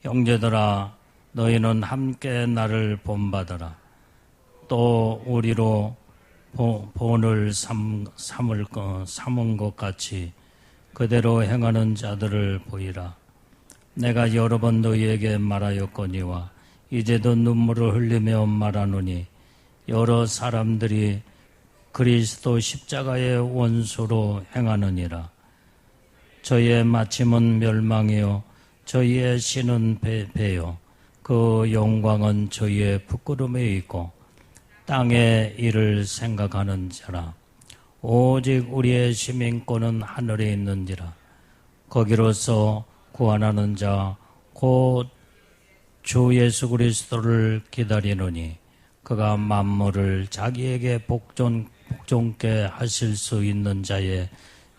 형제들아 너희는 함께 나를 본받아라. 또 우리로 본을 삼은 것 같이 그대로 행하는 자들을 보이라. 내가 여러 번 너희에게 말하였거니와 이제도 눈물을 흘리며 말하노니 여러 사람들이 그리스도 십자가의 원수로 행하느니라. 저희의 마침은 멸망이요 저희의 신은 배요 그 영광은 저희의 부끄러움에 있고 땅의 일을 생각하는 자라. 오직 우리의 시민권은 하늘에 있는지라. 거기로서 구원하는 자 곧 주 예수 그리스도를 기다리노니 그가 만물을 자기에게 복종케 하실 수 있는 자의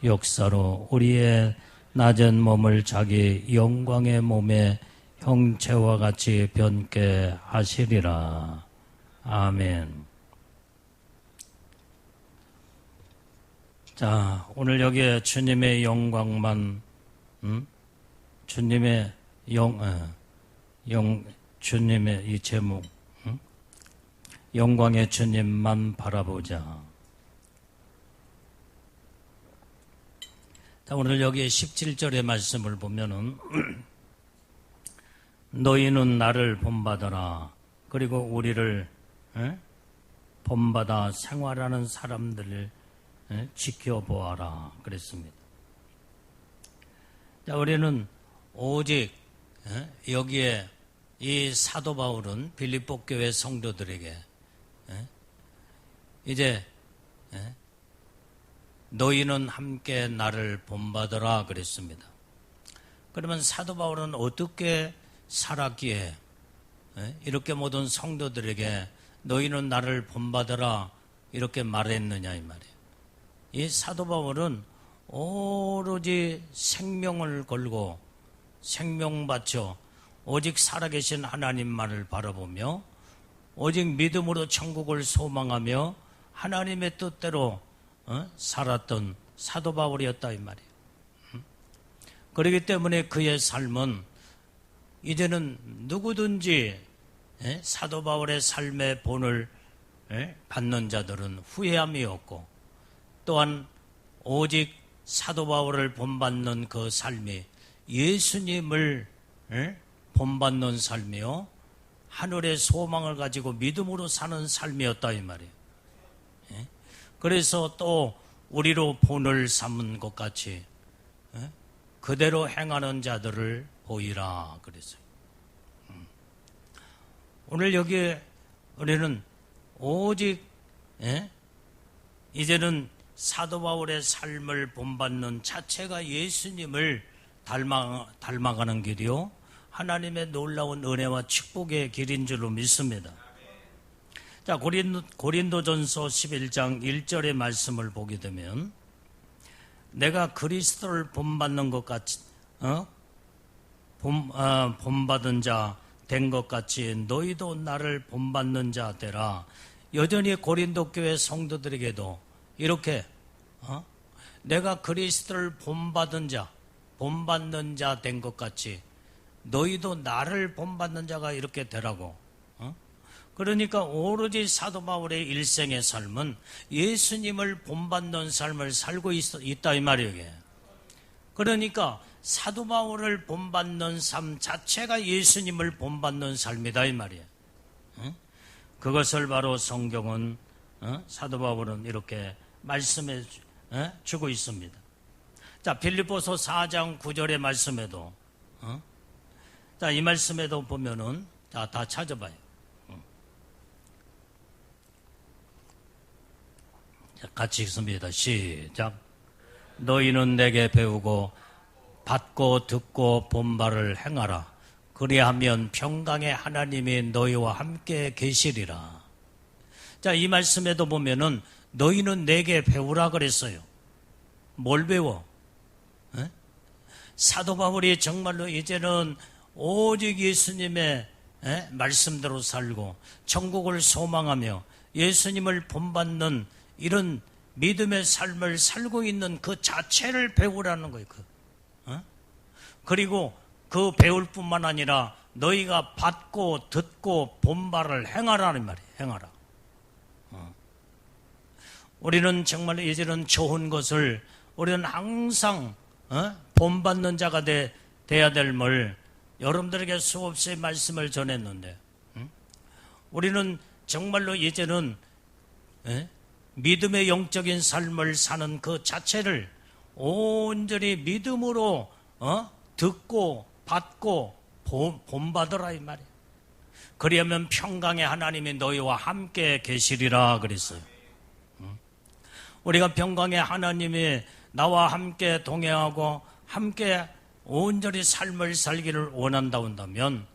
역사로 우리의 낮은 몸을 자기 영광의 몸의 형체와 같이 변케 하시리라. 아멘. 자, 오늘 여기에 주님의 영광만, 주님의 주님의 이 제목, 영광의 주님만 바라보자. 자, 오늘 여기 17절의 말씀을 보면은 너희는 나를 본받아라. 그리고 우리를 본받아 생활하는 사람들을 지켜보아라 그랬습니다. 자, 우리는 오직 여기에 이 사도 바울은 빌립보 교회 성도들에게 이제 너희는 함께 나를 본받아라 그랬습니다. 그러면 사도 바울은 어떻게 살았기에 이렇게 모든 성도들에게 너희는 나를 본받아라 이렇게 말했느냐 이 말이에요. 이 사도 바울은 오로지 생명을 걸고 생명 바쳐 오직 살아계신 하나님만을 바라보며 오직 믿음으로 천국을 소망하며 하나님의 뜻대로 살았던 사도 바울이었다 이 말이에요. 그렇기 때문에 그의 삶은 이제는 누구든지 사도 바울의 삶의 본을 받는 자들은 후회함이 없고 또한 오직 사도 바울을 본받는 그 삶이 예수님을 본받는 삶이요 하늘의 소망을 가지고 믿음으로 사는 삶이었다 이 말이에요. 그래서 또 우리로 본을 삼은 것 같이 그대로 행하는 자들을 보이라 그랬어요. 오늘 여기에 우리는 오직 이제는 사도 바울의 삶을 본받는 자체가 예수님을 닮아가는 길이요 하나님의 놀라운 은혜와 축복의 길인 줄로 믿습니다. 자, 고린도전서 11장 1절의 말씀을 보게 되면 내가 그리스도를 본받는 것 같이 본받은 자 된 것 같이 너희도 나를 본받는 자 되라. 여전히 고린도 교회 성도들에게도 이렇게 내가 그리스도를 본받는 자 된 것 같이 너희도 나를 본받는 자가 이렇게 되라고. 그러니까 오로지 사도 바울의 일생의 삶은 예수님을 본받는 삶을 살고 있다 이 말이에요. 그러니까 사도 바울을 본받는 삶 자체가 예수님을 본받는 삶이다 이 말이에요. 그것을 바로 성경은 사도 바울은 이렇게 말씀해 주고 있습니다. 자, 빌립보서 4장 9절의 말씀에도 자, 이 말씀에도 보면은 다 찾아봐요. 자, 같이 읽습니다. 시작. 너희는 내게 배우고 받고 듣고 본 바를 행하라. 그리하면 평강의 하나님이 너희와 함께 계시리라. 자, 이 말씀에도 보면은 너희는 내게 배우라 그랬어요. 뭘 배워? 사도 바울이 정말로 이제는 오직 예수님의 말씀대로 살고 천국을 소망하며 예수님을 본받는 이런 믿음의 삶을 살고 있는 그 자체를 배우라는 거예요. 그리고 그 배울 뿐만 아니라 너희가 받고 듣고 본 바를 행하라는 말이에요. 행하라. 우리는 정말 이제는 좋은 것을 우리는 항상 본받는 자가 돼야 될걸 여러분들에게 수없이 말씀을 전했는데 우리는 정말로 이제는 믿음의 영적인 삶을 사는 그 자체를 온전히 믿음으로 듣고 받고 본받으라 이 말이에요. 그리하면 평강의 하나님이 너희와 함께 계시리라 그랬어요. 우리가 평강의 하나님이 나와 함께 동행하고 함께 온전히 삶을 살기를 원한다 한다면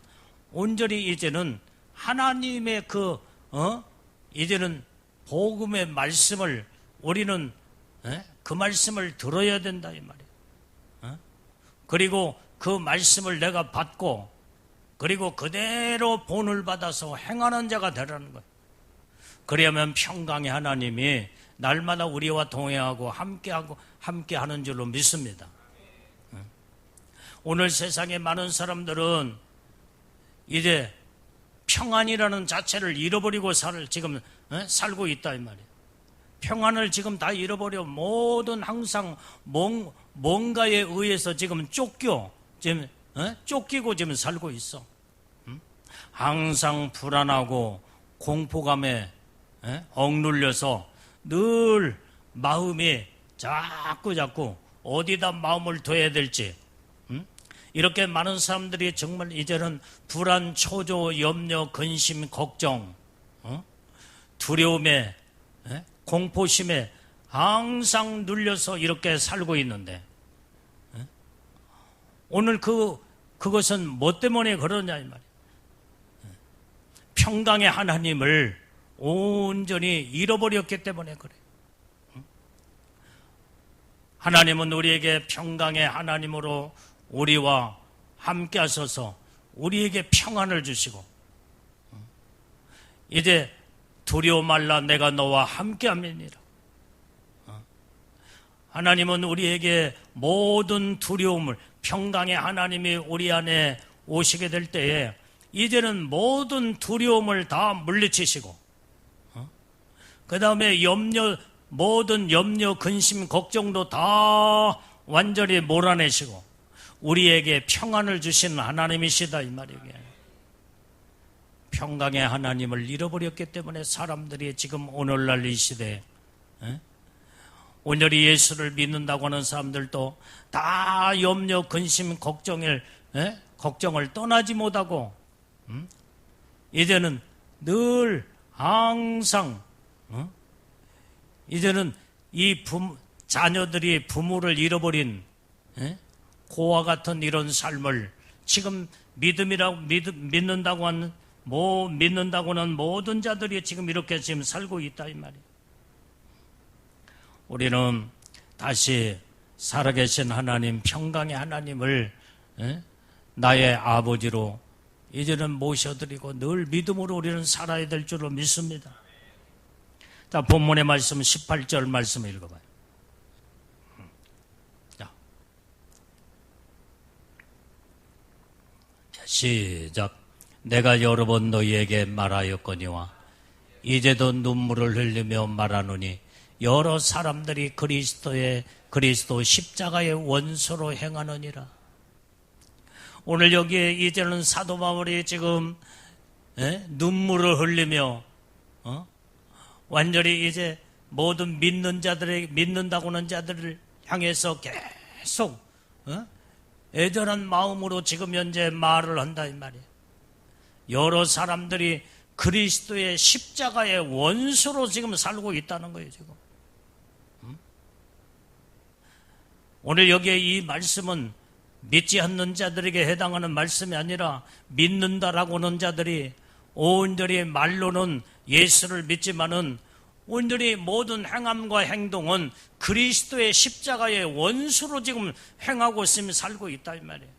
온전히 이제는 하나님의 이제는 복음의 말씀을 우리는 그 말씀을 들어야 된다 이 말이에요. 그리고 그 말씀을 내가 받고 그리고 그대로 본을 받아서 행하는 자가 되라는 거예요. 그러면 평강의 하나님이 날마다 우리와 동행하고 함께하는 줄로 믿습니다. 오늘 세상에 많은 사람들은 이제 평안이라는 자체를 잃어버리고 지금 살고 있다 이 말이에요. 평안을 지금 다 잃어버려 모든 항상 뭔가에 의해서 지금 쫓기고 지금 살고 있어. 항상 불안하고 공포감에 억눌려서 늘 마음이 자꾸 어디다 마음을 둬야 될지 이렇게 많은 사람들이 정말 이제는 불안, 초조, 염려, 근심, 걱정, 두려움에 공포심에 항상 눌려서 이렇게 살고 있는데 오늘 그것은 뭐 때문에 그러냐 이 말이에요. 평강의 하나님을 온전히 잃어버렸기 때문에 그래요. 하나님은 우리에게 평강의 하나님으로 우리와 함께 하셔서 우리에게 평안을 주시고 이제 두려워 말라 내가 너와 함께 함이니라. 하나님은 우리에게 모든 두려움을 평강의 하나님이 우리 안에 오시게 될 때에 이제는 모든 두려움을 다 물리치시고 그 다음에 모든 염려, 근심, 걱정도 다 완전히 몰아내시고 우리에게 평안을 주시는 하나님이시다 이 말이에요. 평강의 하나님을 잃어버렸기 때문에 사람들이 지금 오늘날 이 시대에 온전히 예수를 믿는다고 하는 사람들도 다 염려, 근심, 걱정을 떠나지 못하고 이제는 늘 항상 이제는 이 자녀들이 부모를 잃어버린 고와 같은 이런 삶을 지금 믿는다고 하는 믿는다고는 모든 자들이 지금 이렇게 지금 살고 있다 이 말이에요. 우리는 다시 살아계신 하나님, 평강의 하나님을 나의 아버지로 이제는 모셔드리고 늘 믿음으로 우리는 살아야 될 줄로 믿습니다. 자, 본문의 말씀 18절 말씀 읽어봐요. 자, 시작. 내가 여러 번 너희에게 말하였거니와 이제도 눈물을 흘리며 말하노니 여러 사람들이 그리스도 십자가의 원수로 행하느니라. 오늘 여기에 이제는 사도 바울이 지금 눈물을 흘리며 완전히 이제 모든 믿는다고 하는 자들을 향해서 계속 애절한 마음으로 지금 현재 말을 한다 이 말이에요. 여러 사람들이 그리스도의 십자가의 원수로 지금 살고 있다는 거예요 지금. 오늘 여기에 이 말씀은 믿지 않는 자들에게 해당하는 말씀이 아니라 믿는다라고 하는 자들이 온전히 말로는 예수를 믿지만은 온전히 모든 행함과 행동은 그리스도의 십자가의 원수로 지금 행하고 있으며 살고 있다 이 말이에요.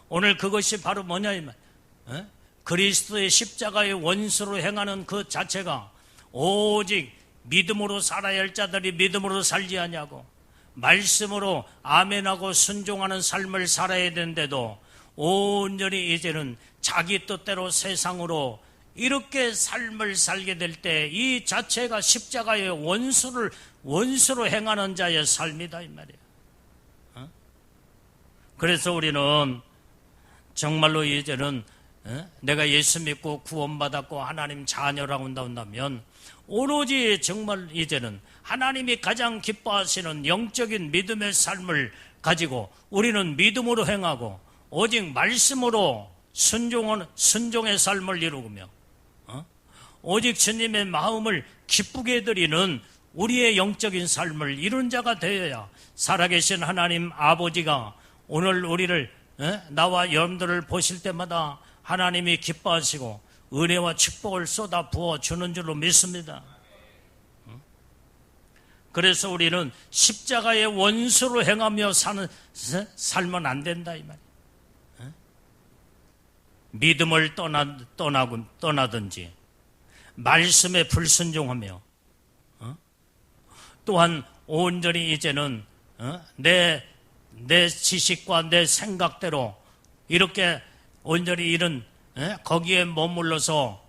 오늘 그것이 바로 뭐냐 이 말이에요. 그리스도의 십자가의 원수로 행하는 그 자체가 오직 믿음으로 살아야 할 자들이 믿음으로 살지 않냐고 말씀으로 아멘하고 순종하는 삶을 살아야 되는데도 온전히 이제는 자기 뜻대로 세상으로 이렇게 삶을 살게 될 때 이 자체가 십자가의 원수로 행하는 자의 삶이다 이 말이에요. 그래서 우리는 정말로 이제는 내가 예수 믿고 구원받았고 하나님 자녀라고 한다면 오로지 정말 이제는 하나님이 가장 기뻐하시는 영적인 믿음의 삶을 가지고 우리는 믿음으로 행하고 오직 말씀으로 순종의 삶을 이루며 오직 주님의 마음을 기쁘게 해드리는 우리의 영적인 삶을 이룬 자가 되어야 살아계신 하나님 아버지가 오늘 우리를 나와 여러분들을 보실 때마다 하나님이 기뻐하시고 은혜와 축복을 쏟아 부어주는 줄로 믿습니다. 그래서 우리는 십자가의 원수로 행하며 살면 안 된다 이 말이에요. 믿음을 떠나든지 말씀에 불순종하며 또한 온전히 이제는 내 지식과 내 생각대로 이렇게 온전히 이런 거기에 머물러서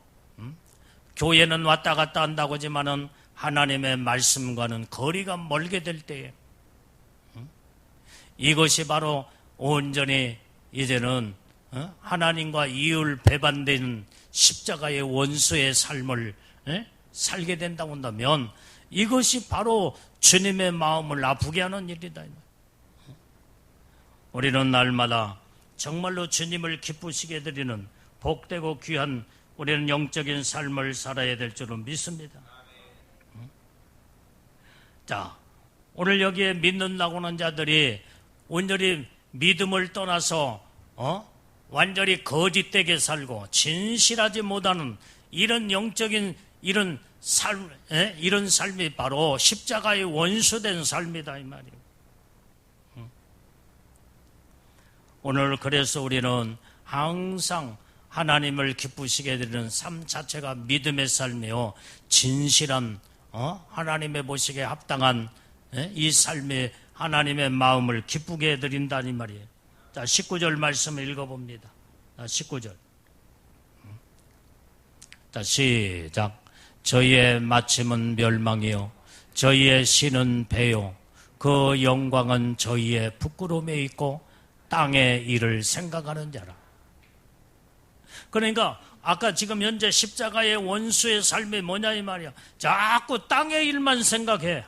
교회는 왔다 갔다 한다고 하지만은 하나님의 말씀과는 거리가 멀게 될 때에 이것이 바로 온전히 이제는 하나님과 이율 배반되는 십자가의 원수의 삶을 살게 된다고 한다면 이것이 바로 주님의 마음을 아프게 하는 일이다. 우리는 날마다 정말로 주님을 기쁘시게 해드리는 복되고 귀한 우리는 영적인 삶을 살아야 될 줄은 믿습니다. 자, 오늘 여기에 믿는다고 하는 자들이 온전히 믿음을 떠나서 완전히 거짓되게 살고 진실하지 못하는 이런 영적인 이런 삶이 바로 십자가의 원수된 삶이다 이 말이에요. 오늘 그래서 우리는 항상 하나님을 기쁘시게 해드리는 삶 자체가 믿음의 삶이요 진실한 하나님의 보시기에 합당한 이 삶에 하나님의 마음을 기쁘게 해드린다는 말이에요. 자, 19절 말씀을 읽어봅니다. 19절. 자, 시작. 저희의 마침은 멸망이요 저희의 신은 배요 그 영광은 저희의 부끄러움에 있고 땅의 일을 생각하는 자라. 그러니까 아까 지금 현재 십자가의 원수의 삶이 뭐냐 이 말이야. 자꾸 땅의 일만 생각해.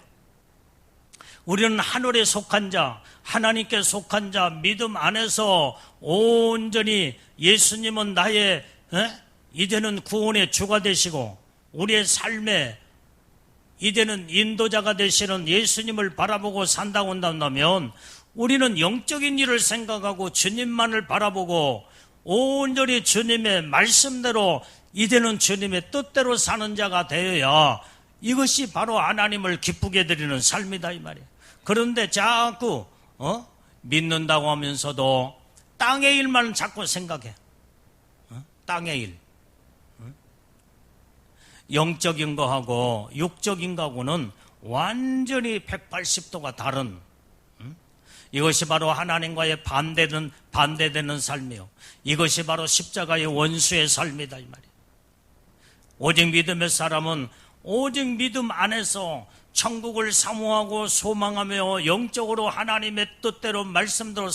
우리는 하늘에 속한 자, 하나님께 속한 자, 믿음 안에서 온전히 예수님은 나의 이제는 구원의 주가 되시고 우리의 삶에 이제는 인도자가 되시는 예수님을 바라보고 산다고 한다면 우리는 영적인 일을 생각하고 주님만을 바라보고 온전히 주님의 말씀대로 이제는 주님의 뜻대로 사는 자가 되어야 이것이 바로 하나님을 기쁘게 드리는 삶이다 이 말이에요. 그런데 자꾸 믿는다고 하면서도 땅의 일만 자꾸 생각해. 땅의 일. 영적인 거하고 육적인 거하고는 완전히 180도가 다른 이것이 바로 하나님과의 반대되는 삶이요. 이것이 바로 십자가의 원수의 삶이다 이 말이에요. 오직 믿음의 사람은 오직 믿음 안에서 천국을 사모하고 소망하며 영적으로 하나님의 뜻대로 말씀대로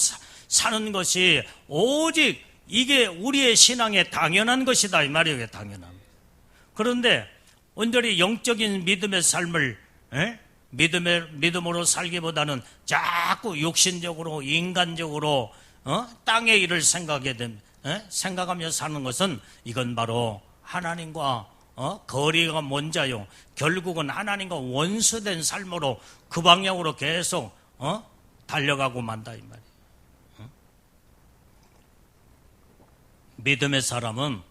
사는 것이 오직 이게 우리의 신앙의 당연한 것이다 이 말이에요. 당연함. 그런데 온전히 영적인 믿음의 삶을 믿음으로 살기보다는 자꾸 육신적으로 인간적으로 땅의 일을 생각하며 사는 것은 이건 바로 하나님과 거리가 먼 자요. 결국은 하나님과 원수된 삶으로 그 방향으로 계속 달려가고 만다 이 말이에요. 믿음의 사람은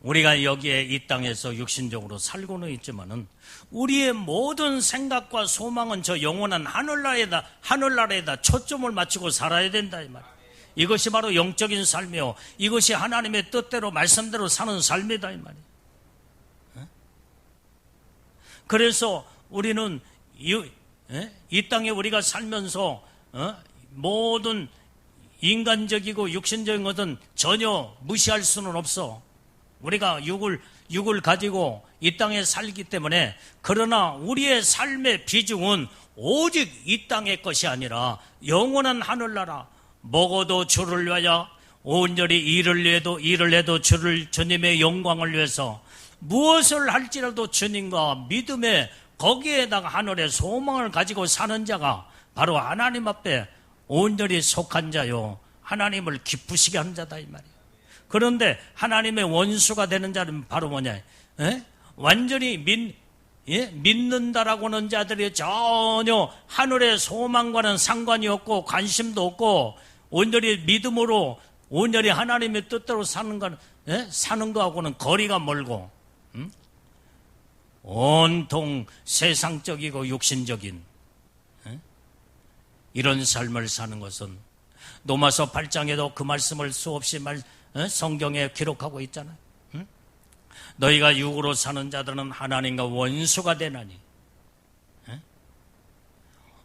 우리가 여기에 이 땅에서 육신적으로 살고는 있지만은 우리의 모든 생각과 소망은 저 영원한 하늘나라에다 초점을 맞추고 살아야 된다 이 말이에요. 이것이 바로 영적인 삶이요. 이것이 하나님의 뜻대로 말씀대로 사는 삶이다 이 말이에요. 그래서 우리는 이 땅에 우리가 살면서 모든 인간적이고 육신적인 것은 전혀 무시할 수는 없어. 우리가 육을 가지고 이 땅에 살기 때문에. 그러나 우리의 삶의 비중은 오직 이 땅의 것이 아니라 영원한 하늘나라, 먹어도 주를 위하여, 온전히 일을 해도 주님의 영광을 위해서, 무엇을 할지라도 주님과 믿음의 거기에다가 하늘의 소망을 가지고 사는 자가 바로 하나님 앞에 온전히 속한 자요, 하나님을 기쁘시게 하는 자다 이 말이에요. 그런데 하나님의 원수가 되는 자는 바로 뭐냐? 완전히 믿는다라고 하는 자들이 전혀 하늘의 소망과는 상관이 없고 관심도 없고, 온전히 믿음으로 온전히 하나님의 뜻대로 사는 거하고는 거리가 멀고, 온통 세상적이고 육신적인 이런 삶을 사는 것은, 로마서 8장에도 그 말씀을 수없이 성경에 기록하고 있잖아요. 너희가 육으로 사는 자들은 하나님과 원수가 되나니,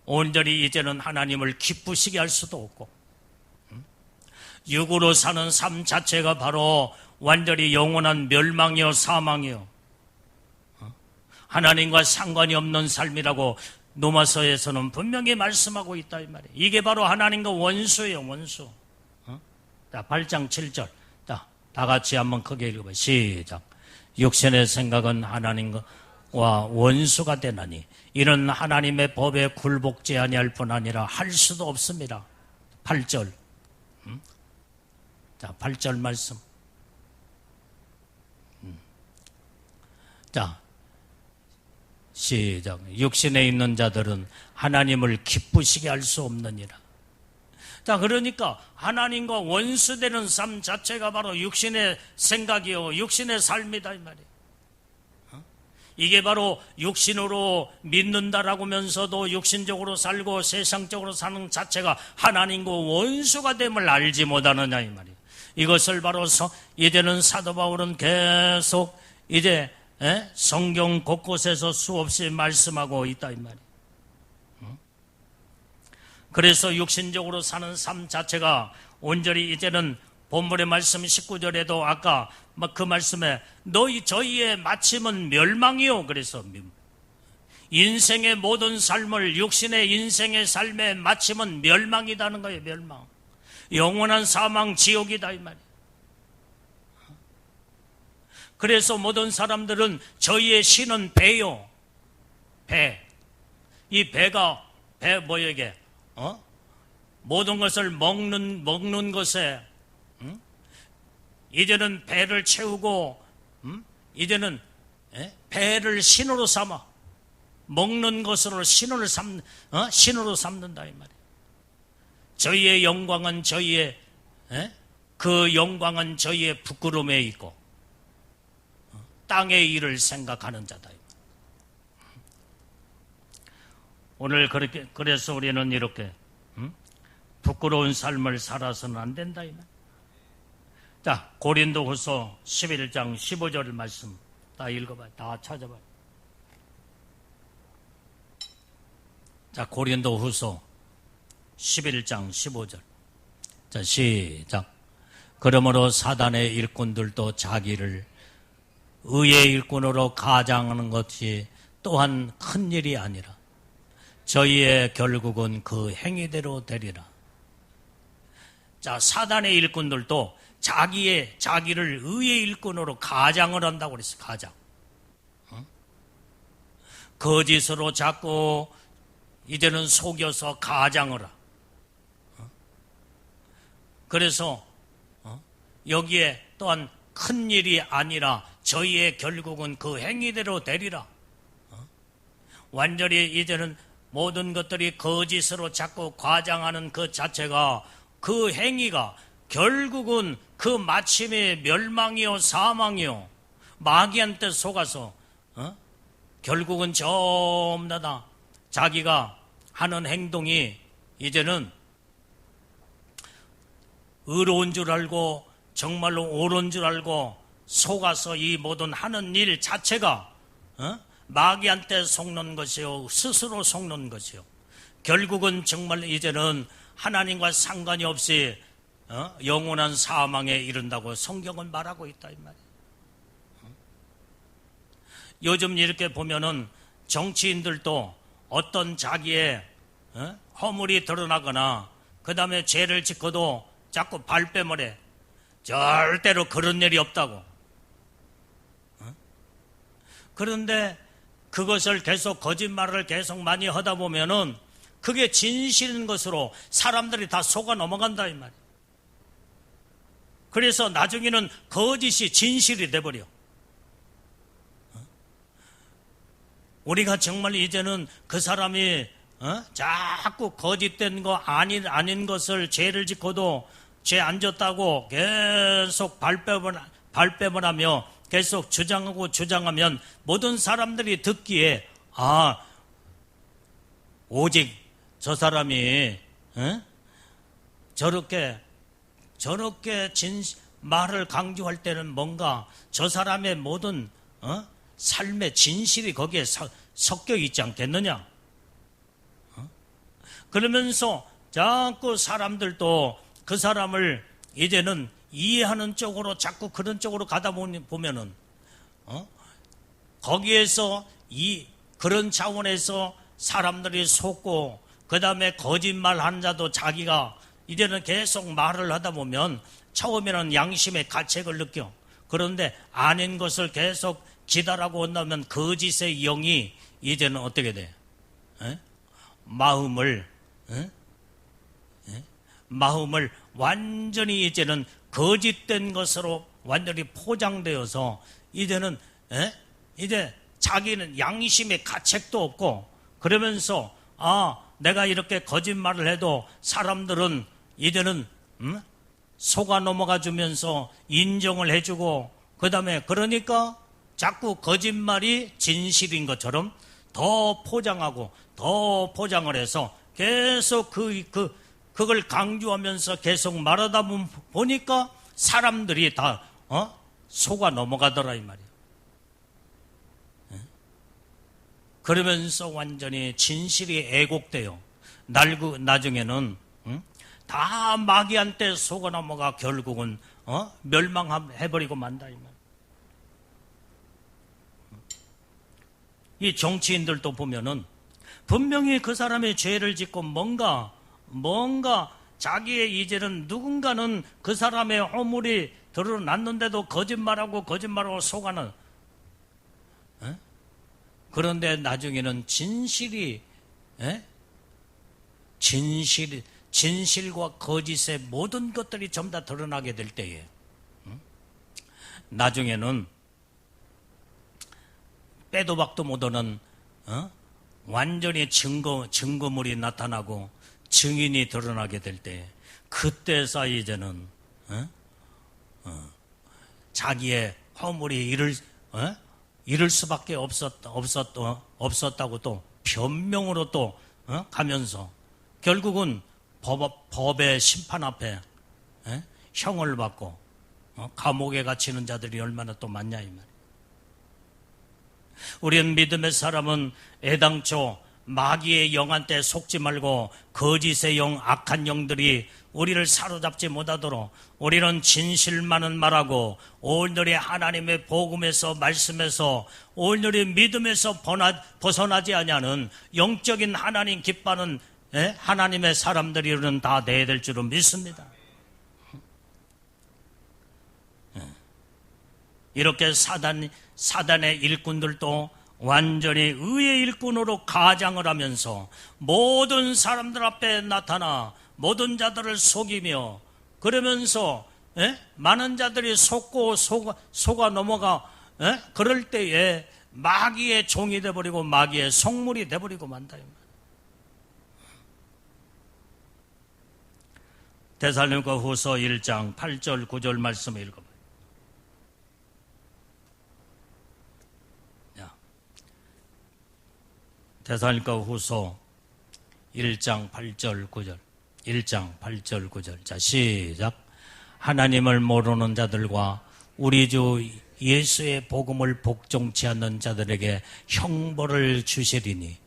온전히 이제는 하나님을 기쁘시게 할 수도 없고, 육으로 사는 삶 자체가 바로 완전히 영원한 멸망이요 사망이요, 하나님과 상관이 없는 삶이라고 로마서에서는 분명히 말씀하고 있다 이 말이에요. 이게 바로 하나님과 원수예요, 원수. 자, 8장 7절. 다 같이 한번 크게 읽어봐요. 시작. 육신의 생각은 하나님과 원수가 되나니 이는 하나님의 법에 굴복지 아니할 뿐 아니라 할 수도 없습니다. 8절. 자, 8절 말씀. 자, 시작. 육신에 있는 자들은 하나님을 기쁘시게 할 수 없느니라. 자, 그러니까 하나님과 원수되는 삶 자체가 바로 육신의 생각이요, 육신의 삶이다 이 말이에요. 이게 바로 육신으로 믿는다라고 하면서도 육신적으로 살고 세상적으로 사는 자체가 하나님과 원수가 됨을 알지 못하느냐 이 말이에요. 이것을 바로 이제는 사도 바울은 계속 이제 성경 곳곳에서 수없이 말씀하고 있다 이 말이에요. 그래서 육신적으로 사는 삶 자체가 온전히 이제는 본문의 말씀 19절에도 아까 그 말씀에 저희의 마침은 멸망이요. 그래서 인생의 모든 삶을, 육신의 인생의 삶의 마침은 멸망이다는 거예요. 멸망. 영원한 사망, 지옥이다 이 말이에요. 그래서 모든 사람들은 저희의 신은 배요. 배. 이 배가 뭐에게? 모든 것을 먹는 것에, 이제는 배를 채우고, 이제는 배를 신으로 삼아 먹는 것으로 신으로 삼는다 이 말이에요. 저희의 영광은 그 영광은 저희의 부끄러움에 있고 땅의 일을 생각하는 자다. 오늘 그래서 우리는 이렇게 부끄러운 삶을 살아서는 안 된다 이 말. 자, 고린도후서 11장 15절 말씀 다 읽어봐요. 다 찾아봐요. 자, 고린도후서 11장 15절. 자, 시작. 그러므로 사단의 일꾼들도 자기를 의의 일꾼으로 가장하는 것이 또한 큰 일이 아니라 저희의 결국은 그 행위대로 되리라. 자, 사단의 일꾼들도 자기를 의의 일꾼으로 가장을 한다고 그랬어요. 가장. 거짓으로 자꾸 이제는 속여서 가장을 하. 그래서 여기에 또한 큰 일이 아니라 저희의 결국은 그 행위대로 되리라. 완전히 이제는 모든 것들이 거짓으로 자꾸 과장하는 그 자체가, 그 행위가 결국은 그 마침의 멸망이요 사망이요, 마귀한테 속아서 결국은 전부 다 자기가 하는 행동이 이제는 의로운 줄 알고 정말로 옳은 줄 알고 속아서 이 모든 하는 일 자체가 마귀한테 속는 것이요, 스스로 속는 것이요. 결국은 정말 이제는 하나님과 상관이 없이 영원한 사망에 이른다고 성경은 말하고 있다 이 말이에요. 요즘 이렇게 보면은 정치인들도 어떤 자기의 허물이 드러나거나 그 다음에 죄를 짓고도 자꾸 발뺌을 해. 절대로 그런 일이 없다고. 그런데 그것을 계속 거짓말을 계속 많이 하다 보면은 그게 진실인 것으로 사람들이 다 속아 넘어간다 이 말이에요. 그래서 나중에는 거짓이 진실이 돼버려. 우리가 정말 이제는 그 사람이 자꾸 거짓된 거 아닌 것을 죄를 짓고도 죄 안 졌다고 계속 발뺌을 하며 계속 주장하면 모든 사람들이 듣기에 오직 저 사람이 저렇게 말을 강조할 때는 뭔가 저 사람의 모든 삶의 진실이 거기에 섞여 있지 않겠느냐. 그러면서 자꾸 사람들도 그 사람을 이제는 이해하는 쪽으로 자꾸 그런 쪽으로 가다 보면은 거기에서 그런 차원에서 사람들이 속고 그 다음에 거짓말하는 자도 자기가 이제는 계속 말을 하다 보면 처음에는 양심의 가책을 느껴. 그런데 아닌 것을 계속 기다라고 온다면 거짓의 영이 이제는 어떻게 돼? 마음을 완전히 이제는 거짓된 것으로 완전히 포장되어서 이제는 이제 자기는 양심의 가책도 없고 그러면서 내가 이렇게 거짓말을 해도 사람들은 이제는 속아 넘어가 주면서 인정을 해주고 그 다음에 그러니까 자꾸 거짓말이 진실인 것처럼 더 포장하고 더 포장을 해서 계속 그걸 강조하면서 계속 말하다 보니까 사람들이 다 속아 넘어가더라 이 말이에요. 그러면서 완전히 진실이 애곡돼요. 나중에는 다 마귀한테 속아 넘어가 결국은 멸망해버리고 만다 이 말이에요. 이 정치인들도 보면은 분명히 그 사람의 죄를 짓고 뭔가 자기의 이제는 누군가는 그 사람의 허물이 드러났는데도 거짓말하고 속아는. 그런데 나중에는 진실과 거짓의 모든 것들이 전부 다 드러나게 될 때에 나중에는 빼도 박도 못하는 완전히 증거물이 나타나고 증인이 드러나게 될 때 그때서 이제는 자기의 허물이 이를 수밖에 없었다고 또 변명으로 또 가면서 결국은 법의 심판 앞에 형을 받고 감옥에 갇히는 자들이 얼마나 또 많냐 이 말이에요. 우리는 믿음의 사람은 애당초 마귀의 영한테 속지 말고 거짓의 영, 악한 영들이 우리를 사로잡지 못하도록 우리는 진실만은 말하고 온전히 하나님의 복음에서 말씀에서 온전히 믿음에서 벗어나지 아니하는 영적인 하나님 기뻐하는 하나님의 사람들이는 다 돼야 될 줄은 믿습니다. 이렇게 사단의 일꾼들도 완전히 의의 일꾼으로 가장을 하면서 모든 사람들 앞에 나타나 모든 자들을 속이며 그러면서 많은 자들이 속아 넘어가 그럴 때에 마귀의 종이 되어버리고 마귀의 속물이 되어버리고 만다. 데살로니가 후서 1장 8절 9절 말씀을 읽어봐요. 데살로니가 후서 1장 8절 9절 1장 8절 9절 자 시작. 하나님을 모르는 자들과 우리 주 예수의 복음을 복종치 않는 자들에게 형벌을 주시리니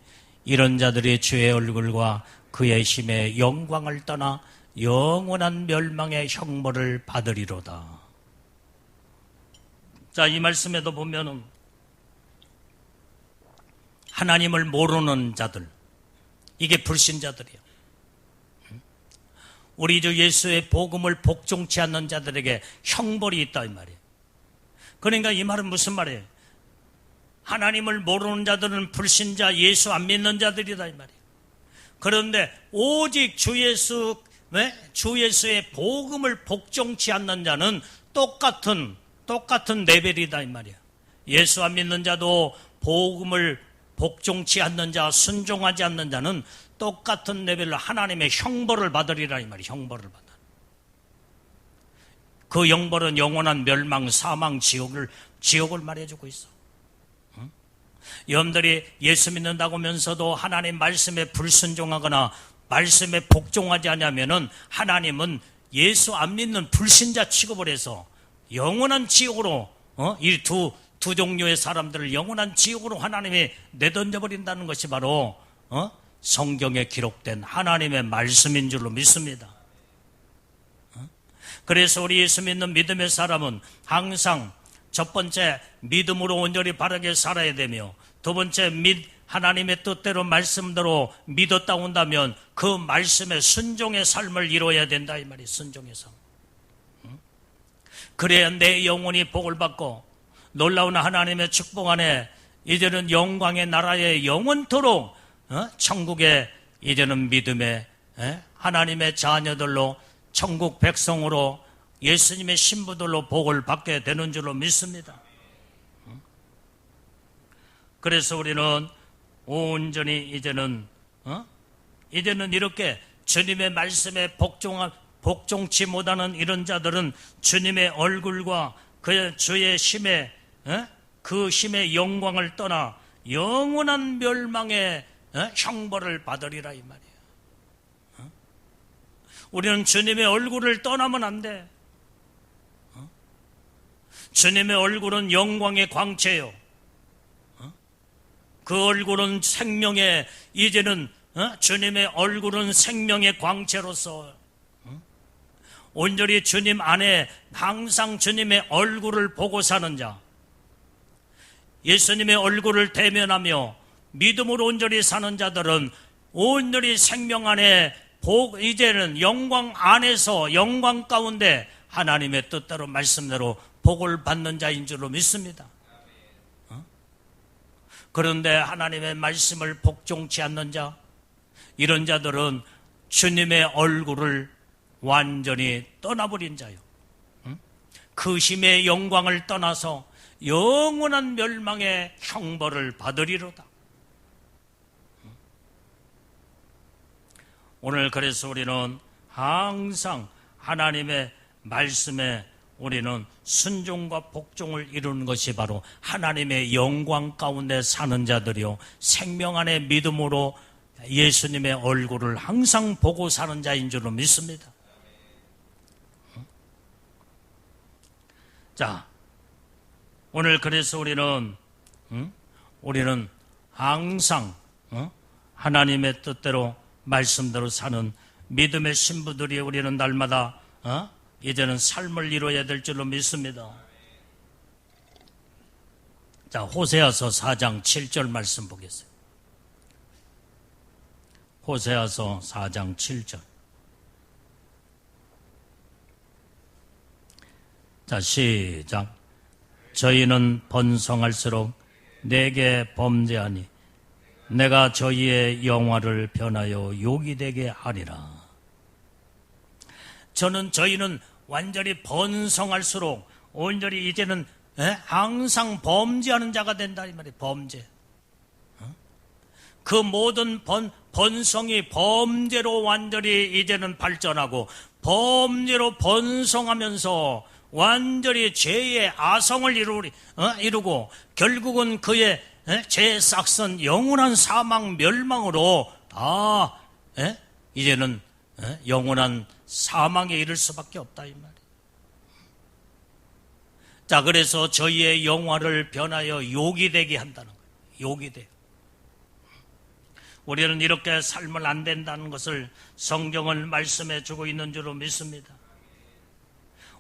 이런 자들이 주의 얼굴과 그의 힘의 영광을 떠나 영원한 멸망의 형벌을 받으리로다. 자, 이 말씀에도 보면은 하나님을 모르는 자들, 이게 불신자들이에요. 우리 주 예수의 복음을 복종치 않는 자들에게 형벌이 있다 이 말이에요. 그러니까 이 말은 무슨 말이에요? 하나님을 모르는 자들은 불신자, 예수 안 믿는 자들이다 이 말이에요. 그런데 오직 주 예수의 복음을 복종치 않는 자는 똑같은 레벨이다 이 말이에요. 예수 안 믿는 자도 복음을 복종치 않는 자, 순종하지 않는 자는 똑같은 레벨로 하나님의 형벌을 받으리라 이 말이에요. 형벌을 받아. 그 형벌은 영원한 멸망, 사망, 지옥을 말해주고 있어. 여러분들이 예수 믿는다고 하면서도 하나님 말씀에 불순종하거나 말씀에 복종하지 않으면은 하나님은 예수 안 믿는 불신자 취급을 해서 영원한 지옥으로 이 두 종류의 사람들을 영원한 지옥으로 하나님이 내던져버린다는 것이 바로 성경에 기록된 하나님의 말씀인 줄로 믿습니다. 그래서 우리 예수 믿는 믿음의 사람은 항상 첫 번째 믿음으로 온전히 바르게 살아야 되며, 두 번째 하나님의 뜻대로 말씀대로 믿었다 온다면 그 말씀에 순종의 삶을 이루어야 된다 이 말이 순종의 삶. 그래야 내 영혼이 복을 받고 놀라운 하나님의 축복 안에 이제는 영광의 나라에 영원토록 천국에 이제는 믿음의 하나님의 자녀들로 천국 백성으로 예수님의 신부들로 복을 받게 되는 줄로 믿습니다. 그래서 우리는 온전히 이제는 이렇게 주님의 말씀에 복종치 못하는 이런 자들은 주님의 얼굴과 그 주의 힘의 그 힘의 영광을 떠나 영원한 멸망의 형벌을 받으리라 이 말이에요. 우리는 주님의 얼굴을 떠나면 안 돼. 주님의 얼굴은 영광의 광채요. 그 얼굴은 생명의 이제는 주님의 얼굴은 생명의 광채로서 온전히 주님 안에 항상 주님의 얼굴을 보고 사는 자, 예수님의 얼굴을 대면하며 믿음으로 온전히 사는 자들은 온전히 생명 안에 이제는 영광 안에서 영광 가운데 하나님의 뜻대로 말씀대로 복을 받는 자인 줄로 믿습니다. 그런데 하나님의 말씀을 복종치 않는 자, 이런 자들은 주님의 얼굴을 완전히 떠나버린 자요. 그 힘의 영광을 떠나서 영원한 멸망의 형벌을 받으리로다. 오늘 그래서 우리는 항상 하나님의 말씀에 우리는 순종과 복종을 이루는 것이 바로 하나님의 영광 가운데 사는 자들이요, 생명 안의 믿음으로 예수님의 얼굴을 항상 보고 사는 자인 줄로 믿습니다. 자, 오늘 그래서 우리는 항상 하나님의 뜻대로 말씀대로 사는 믿음의 신부들이 우리는 날마다 이제는 삶을 이루어야 될 줄로 믿습니다. 자, 호세아서 4장 7절 말씀 보겠어요. 호세아서 4장 7절. 자, 시작. 저희는 번성할수록 내게 범죄하니 내가 저희의 영화를 변하여 욕이 되게 하리라. 저희는 완전히 번성할수록 온전히 이제는 항상 범죄하는 자가 된다 이 말이에요. 범죄. 그 모든 번성이 범죄로 완전히 이제는 발전하고 범죄로 번성하면서 완전히 죄의 아성을 이루고 결국은 그의 죄의 싹선 영원한 사망 멸망으로 다 이제는 영원한 사망에 이를 수밖에 없다 이 말이에요. 자, 그래서 저희의 영화를 변하여 욕이 되게 한다는 거예요. 욕이 돼요. 우리는 이렇게 살면 안 된다는 것을 성경을 말씀해 주고 있는 줄로 믿습니다.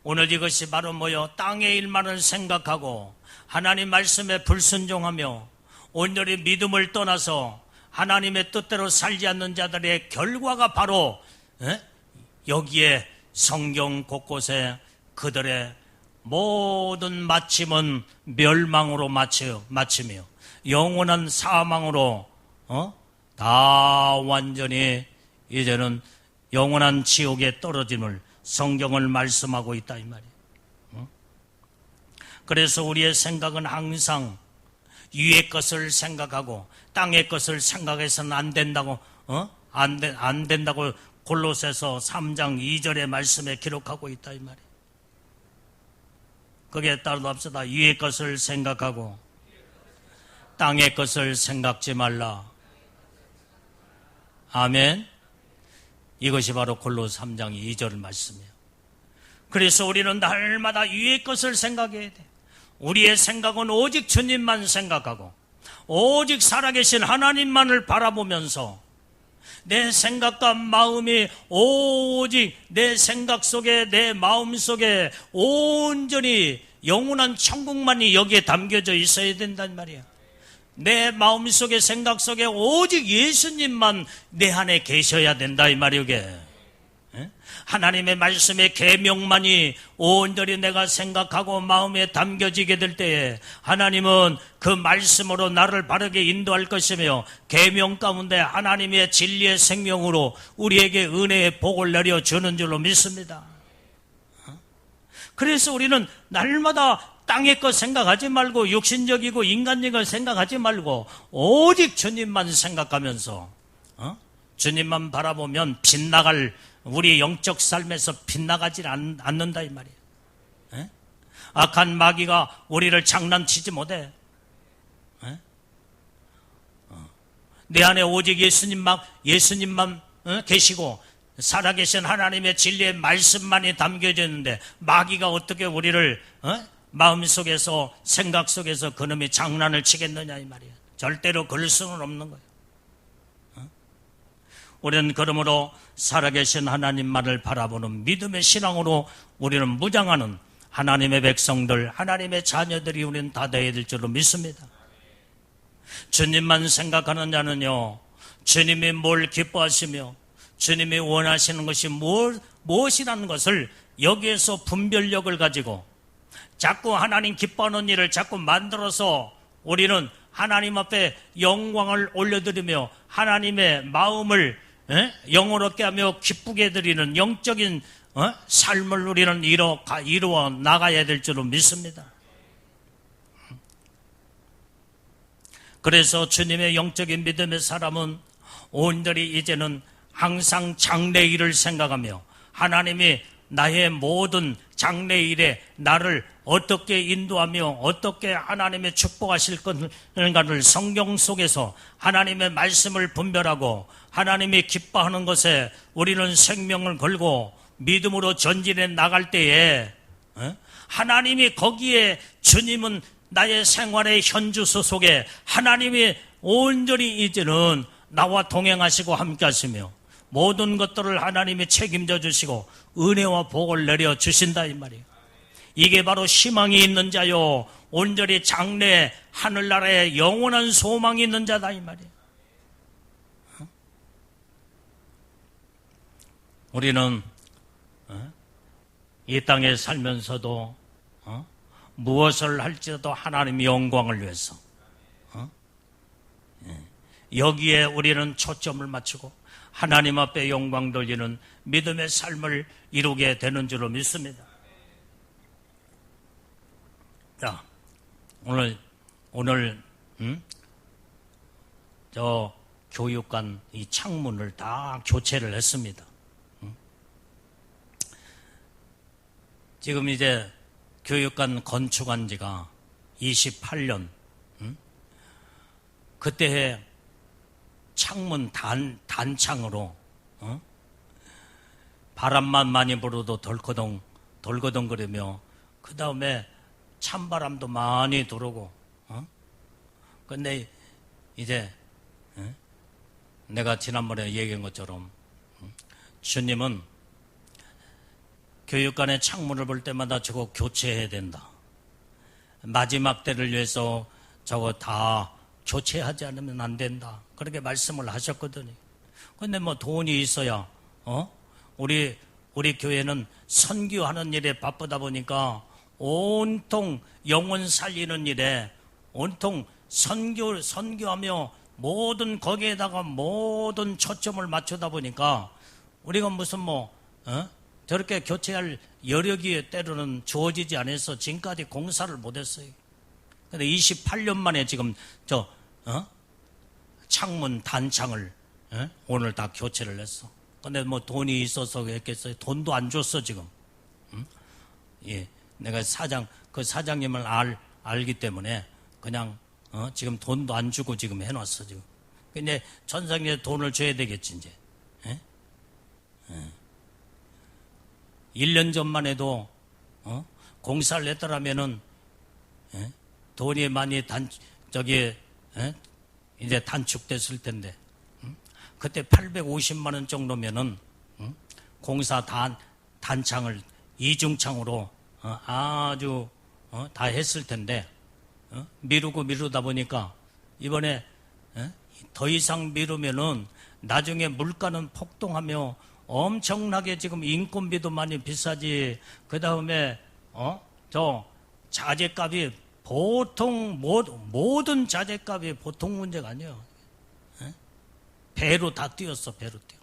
오늘 이것이 바로 뭐요? 땅의 일만을 생각하고 하나님 말씀에 불순종하며 온전히 믿음을 떠나서 하나님의 뜻대로 살지 않는 자들의 결과가 바로 여기에 성경 곳곳에 그들의 모든 마침은 멸망으로 마치며 영원한 사망으로 다 완전히 이제는 영원한 지옥에 떨어짐을 성경을 말씀하고 있다 이 말이에요. 그래서 우리의 생각은 항상 위의 것을 생각하고 땅의 것을 생각해서는 안 된다고 안 된다고 골로새서 3장 2절의 말씀에 기록하고 있다 이 말이에요. 거기에 따라 합시다. 위의 것을 생각하고 땅의 것을 생각지 말라. 아멘. 이것이 바로 골로새 3장 2절 말씀이에요. 그래서 우리는 날마다 위의 것을 생각해야 돼. 우리의 생각은 오직 주님만 생각하고 오직 살아계신 하나님만을 바라보면서 내 생각과 마음이 오직 내 생각 속에 내 마음 속에 온전히 영원한 천국만이 여기에 담겨져 있어야 된단 말이야. 내 마음속에 생각 속에 오직 예수님만 내 안에 계셔야 된다 이 말이야. 이게 하나님의 말씀의 계명만이 온전히 내가 생각하고 마음에 담겨지게 될 때에 하나님은 그 말씀으로 나를 바르게 인도할 것이며 계명 가운데 하나님의 진리의 생명으로 우리에게 은혜의 복을 내려주는 줄로 믿습니다. 그래서 우리는 날마다 땅의 것 생각하지 말고 육신적이고 인간적인 걸 생각하지 말고 오직 주님만 생각하면서 주님만 바라보면 빗나갈 우리 영적 삶에서 빗나가지 않는다 이 말이에요. 악한 마귀가 우리를 장난치지 못해. 내 안에 오직 예수님만 계시고 살아계신 하나님의 진리의 말씀만이 담겨져 있는데 마귀가 어떻게 우리를 마음속에서 생각 속에서 그놈이 장난을 치겠느냐 이 말이에요. 절대로 그럴 수는 없는 거예요. 우리는 그러므로 살아계신 하나님만을 바라보는 믿음의 신앙으로 우리는 무장하는 하나님의 백성들, 하나님의 자녀들이 우리는 다 되어야 될 줄로 믿습니다. 주님만 생각하는 자는요, 주님이 뭘 기뻐하시며 주님이 원하시는 것이 무엇이라는 것을 여기에서 분별력을 가지고 자꾸 하나님 기뻐하는 일을 자꾸 만들어서 우리는 하나님 앞에 영광을 올려드리며 하나님의 마음을 영원롭게 하며 기쁘게 해드리는 영적인 삶을 우리는 이루어 나가야 될 줄로 믿습니다. 그래서 주님의 영적인 믿음의 사람은 온전히 이제는 항상 장래일을 생각하며 하나님이 나의 모든 장래일에 나를 어떻게 인도하며 어떻게 하나님의 축복하실 건가를 성경 속에서 하나님의 말씀을 분별하고 하나님이 기뻐하는 것에 우리는 생명을 걸고 믿음으로 전진해 나갈 때에 하나님이 거기에 주님은 나의 생활의 현주소 속에 하나님이 온전히 이제는 나와 동행하시고 함께 하시며 모든 것들을 하나님이 책임져 주시고 은혜와 복을 내려 주신다 이 말이에요. 이게 바로 희망이 있는 자요 온전히 장래 하늘나라에 영원한 소망이 있는 자다 이 말이에요. 우리는 이 땅에 살면서도 무엇을 할지라도 하나님의 영광을 위해서 여기에 우리는 초점을 맞추고 하나님 앞에 영광 돌리는 믿음의 삶을 이루게 되는 줄로 믿습니다. 자, 오늘 저 교육관 이 창문을 다 교체를 했습니다. 지금 이제 교육관 건축한 지가 28년. 그때에 창문 단창으로 바람만 많이 불어도 덜커덩거리며 그 다음에 찬바람도 많이 들어오고, 근데 이제 내가 지난번에 얘기한 것처럼 주님은 교육관의 창문을 볼 때마다 저거 교체해야 된다. 마지막 때를 위해서 저거 다 교체하지 않으면 안 된다. 그렇게 말씀을 하셨거든요. 근데 뭐 돈이 있어야, 우리 교회는 선교하는 일에 바쁘다 보니까 온통 영혼 살리는 일에 온통 선교하며 거기에다가 모든 초점을 맞추다 보니까 우리가 무슨 저렇게 교체할 여력이 때로는 주어지지 않아서 지금까지 공사를 못했어요. 근데 28년 만에 지금 창문 단창을 오늘 다 교체를 했어. 근데 뭐 돈이 있어서 했겠어요? 돈도 안 줬어 지금. 예, 내가 그 사장님을 알기 때문에 그냥 지금 돈도 안 주고 지금 해놨어 지금. 근데 전상에 돈을 줘야 되겠지 이제. 1년 전만 해도 공사를 했더라면은 돈이 많이 이제 단축됐을 텐데. 그때 850만 원 정도면은 공사 단창을 이중창으로 아주 다 했을 텐데 미루다 보니까 이번에 더 이상 미루면은 나중에 물가는 폭등하며 엄청나게 지금 인건비도 많이 비싸지. 그 다음에 저 자재값이 보통 모든 자재값이 보통 문제가 아니에요. 배로 다 뛰었어. 배로 뛰어.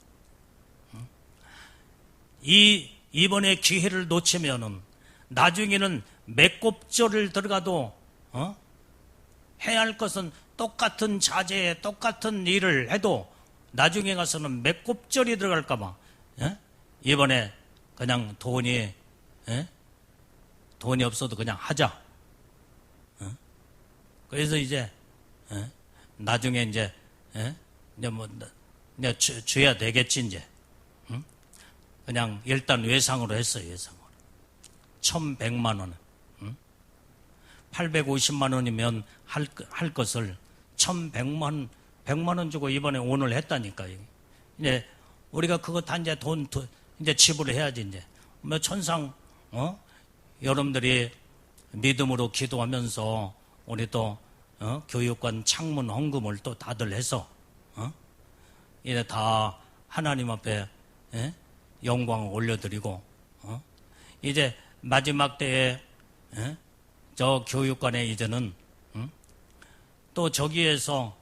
이번에 기회를 놓치면은 나중에는 맥곱절을 들어가도 해야 할 것은 똑같은 자재에 똑같은 일을 해도 나중에 가서는 맥곱절이 들어갈까봐 이번에 그냥 돈이 없어도 그냥 하자. 그래서 이제 나중에 이제 줘야 되겠지 이제. 그냥 일단 외상으로 했어요. 외상으로 1,100만 원. 850만 원이면 할 것을 1,100만 원 주고 이번에 오늘 했다니까요. 이제 우리가 그거 다 이제 돈 이제 지불을 해야지 이제. 뭐 천상 여러분들이 믿음으로 기도하면서 우리 또 교육관 창문 헌금을 또 다들 해서 이제 다 하나님 앞에 영광을 올려드리고 이제 마지막 때에 저 교육관에 이제는 또 저기에서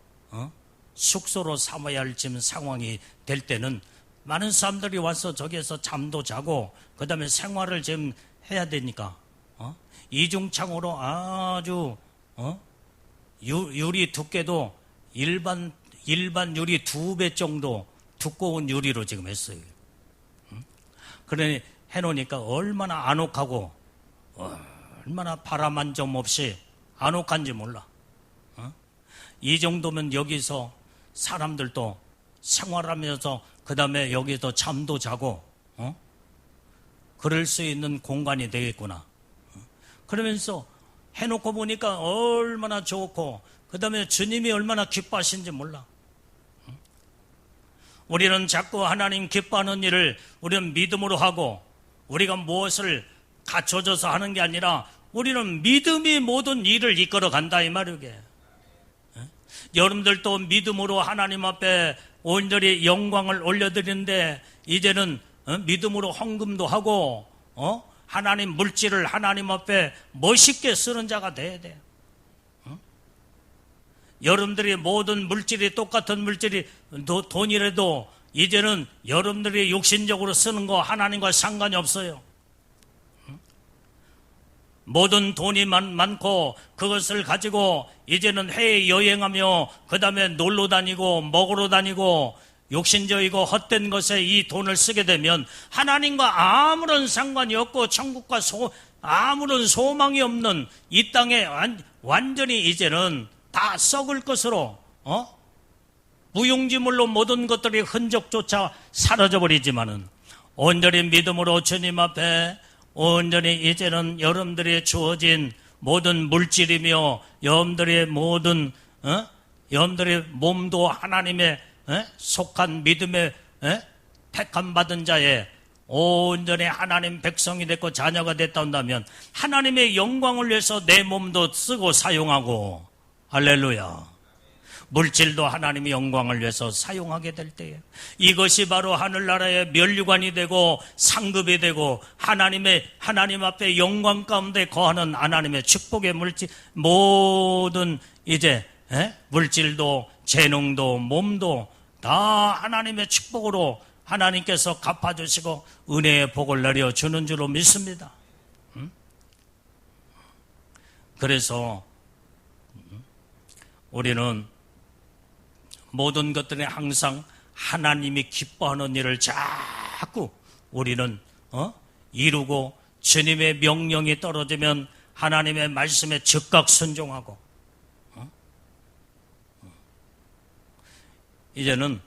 숙소로 삼아야 할 지금 상황이 될 때는 많은 사람들이 와서 저기에서 잠도 자고 그 다음에 생활을 지금 해야 되니까 이중창으로 아주 유리 두께도 일반 유리 2배 정도 두꺼운 유리로 지금 했어요. 그러니 해놓으니까 얼마나 아늑하고 얼마나 바람 한 점 없이 아늑한지 몰라. 이 정도면 여기서 사람들도 생활하면서 그 다음에 여기서 잠도 자고 그럴 수 있는 공간이 되겠구나. 그러면서 해놓고 보니까 얼마나 좋고 그 다음에 주님이 얼마나 기뻐하시는지 몰라. 우리는 자꾸 하나님 기뻐하는 일을 우리는 믿음으로 하고 우리가 무엇을 갖춰져서 하는 게 아니라 우리는 믿음이 모든 일을 이끌어 간다 이 말이게. 여러분들도 믿음으로 하나님 앞에 온전히 영광을 올려드리는데 이제는 믿음으로 헌금도 하고 하나님 물질을 하나님 앞에 멋있게 쓰는 자가 돼야 돼. 여러분들이 모든 물질이 똑같은 물질이 돈이라도 이제는 여러분들이 욕심적으로 쓰는 거 하나님과 상관이 없어요. 모든 돈이 많고 그것을 가지고 이제는 해외 여행하며 그 다음에 놀러 다니고 먹으러 다니고 욕심적이고 헛된 것에 이 돈을 쓰게 되면 하나님과 아무런 상관이 없고 천국과 아무런 소망이 없는 이 땅에 완전히 이제는 다 썩을 것으로 무용지물로 모든 것들이 흔적조차 사라져버리지만은 온전히 믿음으로 주님 앞에 온전히 이제는 여러분들이 주어진 모든 물질이며 여러분들의 모든 여러분들의 몸도 하나님의 속한 믿음의 택함 받은 자의 온전히 하나님 백성이 됐고 자녀가 됐다 한다면 하나님의 영광을 위해서 내 몸도 쓰고 사용하고, 할렐루야, 물질도 하나님의 영광을 위해서 사용하게 될 때에 이것이 바로 하늘나라의 면류관이 되고 상급이 되고 하나님 앞에 영광 가운데 거하는 하나님의 축복의 물질, 모든 이제 물질도 재능도 몸도 다 하나님의 축복으로 하나님께서 갚아주시고 은혜의 복을 내려주는 줄로 믿습니다. 그래서 우리는 모든 것들에 항상 하나님이 기뻐하는 일을 자꾸 우리는 이루고, 주님의 명령이 떨어지면 하나님의 말씀에 즉각 순종하고, 이제는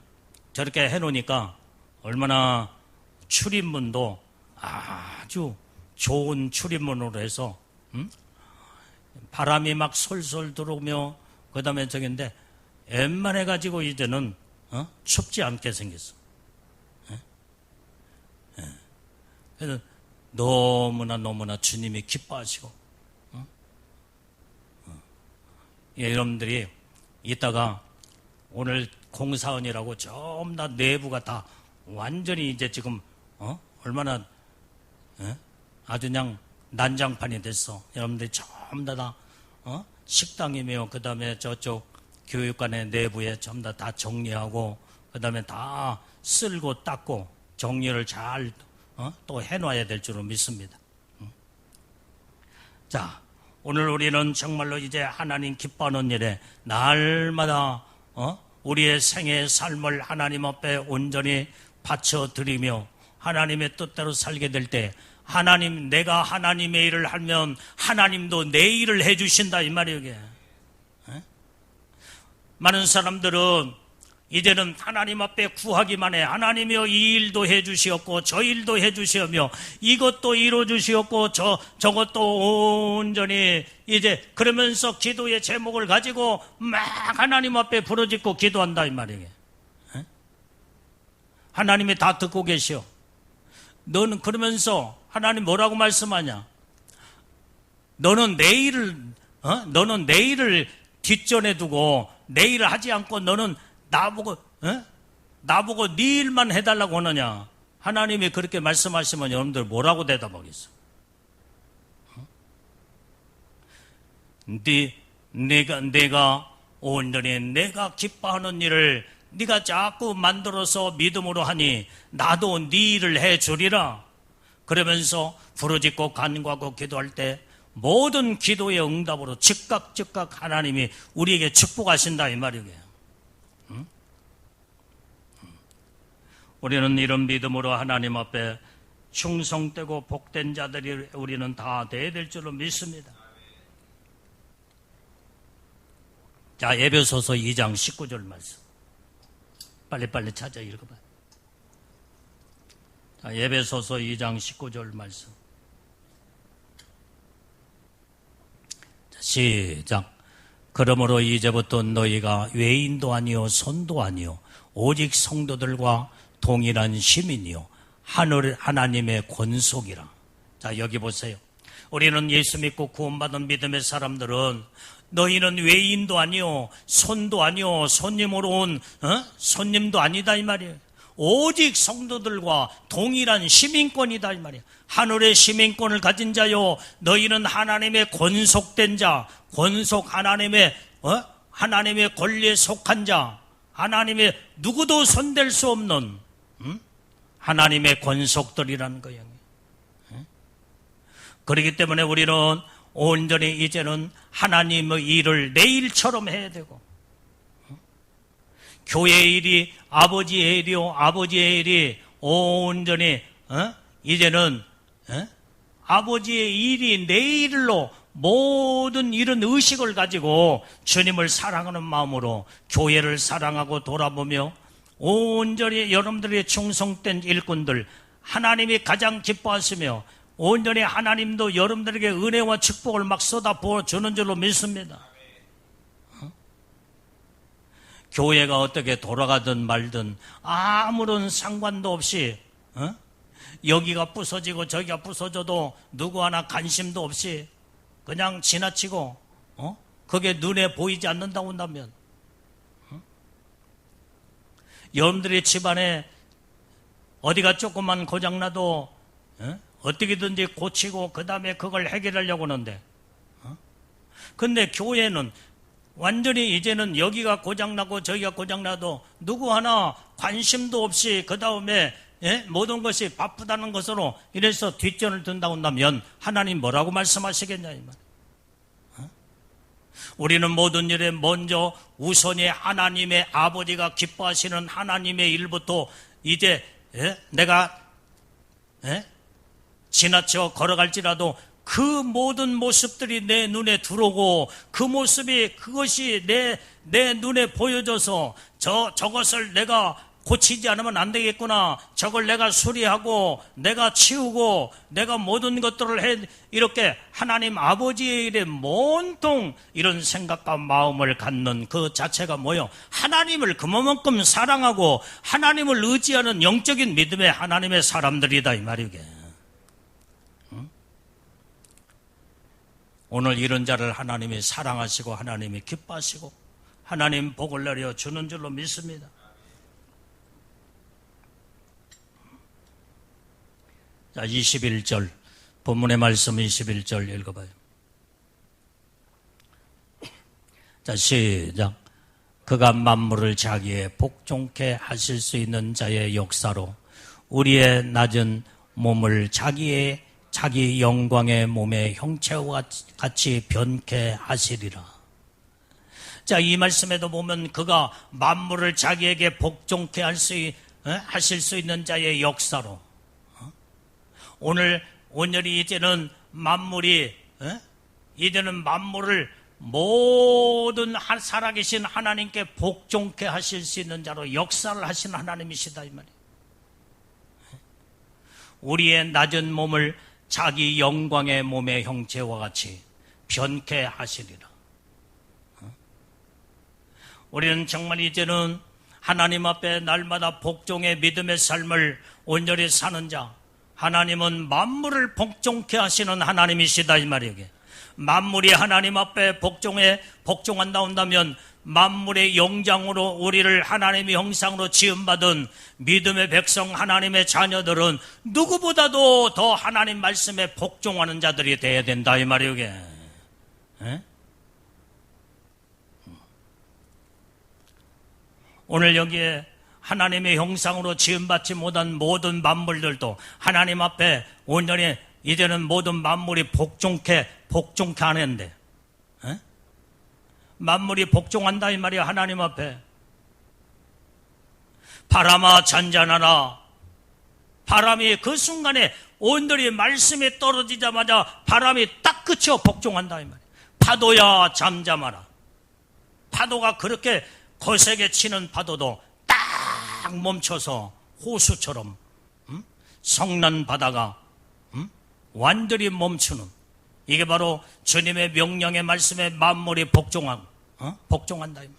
저렇게 해놓으니까 얼마나 출입문도 아주 좋은 출입문으로 해서 바람이 막 솔솔 들어오며, 그 다음에 저긴데 웬만해가지고 이제는 춥지 않게 생겼어. 그래서 너무나 주님이 기뻐하시고, 여러분들이 이따가 오늘 공사원이라고 전부 다 내부가 다 완전히 이제 지금 얼마나 아주 그냥 난장판이 됐어. 여러분들이 전부 다 식당이며, 그 다음에 저쪽 교육관의 내부에 전부 다 정리하고, 그 다음에 다 쓸고 닦고 정리를 잘 또 해놔야 될 줄로 믿습니다. 자, 오늘 우리는 정말로 이제 하나님 기뻐하는 일에 날마다 우리의 생애의 삶을 하나님 앞에 온전히 바쳐드리며 하나님의 뜻대로 살게 될 때, 내가 하나님의 일을 하면 하나님도 내 일을 해주신다, 이 말이에요. 이게. 많은 사람들은 이제는 하나님 앞에 구하기만 해. 하나님이여 이 일도 해주시었고 저 일도 해주시오며 이것도 이루어주시었고 저것도 온전히 이제 그러면서 기도의 제목을 가지고 막 하나님 앞에 부르짖고 기도한다, 이 말이에요. 하나님이 다 듣고 계시오. 너는 그러면서 하나님 뭐라고 말씀하냐? 너는 내일을 뒷전에 두고 내일을 하지 않고 너는 나보고 네 일만 해달라고 하느냐? 하나님이 그렇게 말씀하시면 여러분들 뭐라고 대답하겠어? 내가 온전히 내가 기뻐하는 일을 네가 자꾸 만들어서 믿음으로 하니 나도 네 일을 해주리라. 그러면서 부르짖고 간구하고 기도할 때 모든 기도의 응답으로 즉각 하나님이 우리에게 축복하신다, 이 말이에요. 우리는 이런 믿음으로 하나님 앞에 충성되고 복된 자들이 우리는 다 돼야 될 줄로 믿습니다. 자, 에베소서 2장 19절 말씀 빨리빨리 찾아 읽어봐요. 자, 에베소서 2장 19절 말씀. 자, 시작. 그러므로 이제부터 너희가 외인도 아니요 손도 아니요 오직 성도들과 동일한 시민이요 하나님의 권속이라. 자, 여기 보세요. 우리는 예수 믿고 구원받은 믿음의 사람들은 너희는 외인도 아니요 손도 아니요 손님으로 온 손님도 아니다, 이 말이에요. 오직 성도들과 동일한 시민권이다, 이 말이에요. 하늘의 시민권을 가진 자요 너희는 하나님의 권속된 자, 권속 하나님의 권리에 속한 자, 하나님의 누구도 손댈 수 없는 하나님의 권속들이라는 거예요. 그렇기 때문에 우리는 온전히 이제는 하나님의 일을 내 일처럼 해야 되고, 교회의 일이 아버지의 일이요 아버지의 일이 온전히 이제는 아버지의 일이 내 일로 모든 이런 의식을 가지고 주님을 사랑하는 마음으로 교회를 사랑하고 돌아보며 온전히 여러분들의 충성된 일꾼들, 하나님이 가장 기뻐하시며 온전히 하나님도 여러분들에게 은혜와 축복을 막 쏟아 부어 주는 줄로 믿습니다. 교회가 어떻게 돌아가든 말든 아무런 상관도 없이 여기가 부서지고 저기가 부서져도 누구 하나 관심도 없이 그냥 지나치고 그게 눈에 보이지 않는다고 한다면 여러분들의 집안에 어디가 조금만 고장나도 어떻게든지 고치고 그 다음에 그걸 해결하려고 하는데 근데 교회는 완전히 이제는 여기가 고장나고 저기가 고장나도 누구 하나 관심도 없이 그 다음에 모든 것이 바쁘다는 것으로 이래서 뒷전을 든다고 한다면 하나님 뭐라고 말씀하시겠냐 이 말. 우리는 모든 일에 먼저 우선이 하나님의 아버지가 기뻐하시는 하나님의 일부터 이제 내가 지나쳐 걸어갈지라도 그 모든 모습들이 내 눈에 들어오고 그 모습이 그것이 내 눈에 보여져서 저것을 내가 고치지 않으면 안 되겠구나. 저걸 내가 수리하고 내가 치우고 내가 모든 것들을 해 이렇게 하나님 아버지의 일에 온통 이런 생각과 마음을 갖는 그 자체가 뭐요? 하나님을 그만큼 사랑하고 하나님을 의지하는 영적인 믿음의 하나님의 사람들이다 이 말이게. 오늘 이런 자를 하나님이 사랑하시고 하나님이 기뻐하시고 하나님 복을 내려 주는 줄로 믿습니다. 자, 21절 본문의 말씀 21절 읽어봐요. 자, 시작. 그가 만물을 자기의 복종케 하실 수 있는 자의 역사로 우리의 낮은 몸을 자기 영광의 몸의 형체와 같이 변케 하시리라. 자, 이 말씀에도 보면 그가 만물을 자기에게 복종케 하실 수 있는 자의 역사로 오늘 온전히 이제는 만물을 모든 살아계신 하나님께 복종케 하실 수 있는 자로 역사를 하신 하나님이시다 이 말이에요. 우리의 낮은 몸을 자기 영광의 몸의 형체와 같이 변케 하시리라. 우리는 정말 이제는 하나님 앞에 날마다 복종의 믿음의 삶을 온전히 사는 자, 하나님은 만물을 복종케 하시는 하나님이시다 이 말이에요. 만물이 하나님 앞에 복종한다 한다면 만물의 영장으로 우리를 하나님의 형상으로 지음받은 믿음의 백성 하나님의 자녀들은 누구보다도 더 하나님 말씀에 복종하는 자들이 되어야 된다 이 말이에요. 오늘 여기에 하나님의 형상으로 지음받지 못한 모든 만물들도 하나님 앞에 온전히 이제는 모든 만물이 복종케 하는데 만물이 복종한다 이 말이야. 하나님 앞에 바람아 잔잔하라. 바람이 그 순간에 온전히 말씀이 떨어지자마자 바람이 딱 그쳐 복종한다 이 말이야. 파도야 잠잠하라. 파도가 그렇게 거세게 치는 파도도 딱 멈춰서 호수처럼 성난 바다가 완전히 멈추는, 이게 바로 주님의 명령의 말씀에 만물이 복종한다 이 말.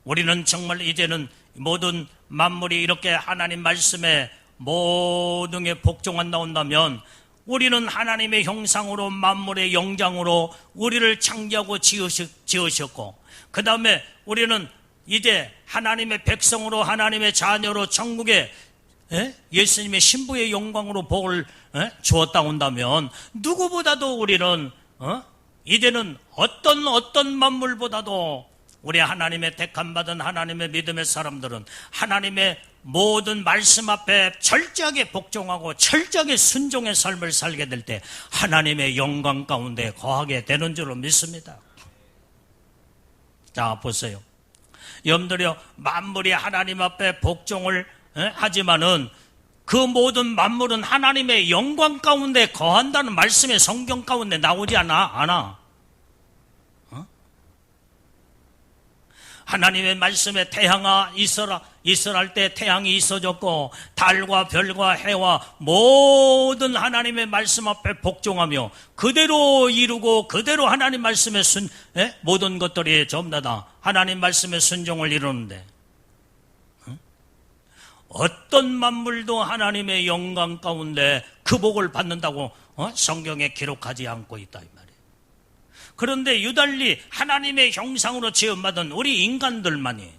우리는 정말 이제는 모든 만물이 이렇게 하나님 말씀에 모든 게 복종한다 한다면 우리는 하나님의 형상으로 만물의 영장으로 우리를 창조하고 지으셨고 그 다음에 우리는 이제 하나님의 백성으로 하나님의 자녀로 천국에 예수님의 신부의 영광으로 복을 주었다 온다면 누구보다도 우리는 이제는 어떤 만물보다도 우리 하나님의 택함받은 하나님의 믿음의 사람들은 하나님의 모든 말씀 앞에 철저하게 복종하고 철저하게 순종의 삶을 살게 될 때 하나님의 영광 가운데 거하게 되는 줄로 믿습니다. 자, 보세요. 여러분들이요, 만물이 하나님 앞에 복종을 하지만은 그 모든 만물은 하나님의 영광 가운데 거한다는 말씀이 성경 가운데 나오지 않아. 하나님의 말씀에 태양아 있어라 있어랄 때 태양이 있어졌고 달과 별과 해와 모든 하나님의 말씀 앞에 복종하며 그대로 이루고 그대로 하나님 말씀에 모든 것들이 전부 다 하나님 말씀에 순종을 이루는데 어떤 만물도 하나님의 영광 가운데 그 복을 받는다고 성경에 기록하지 않고 있다 이 말이에요. 그런데 유달리 하나님의 형상으로 지음받은 우리 인간들만이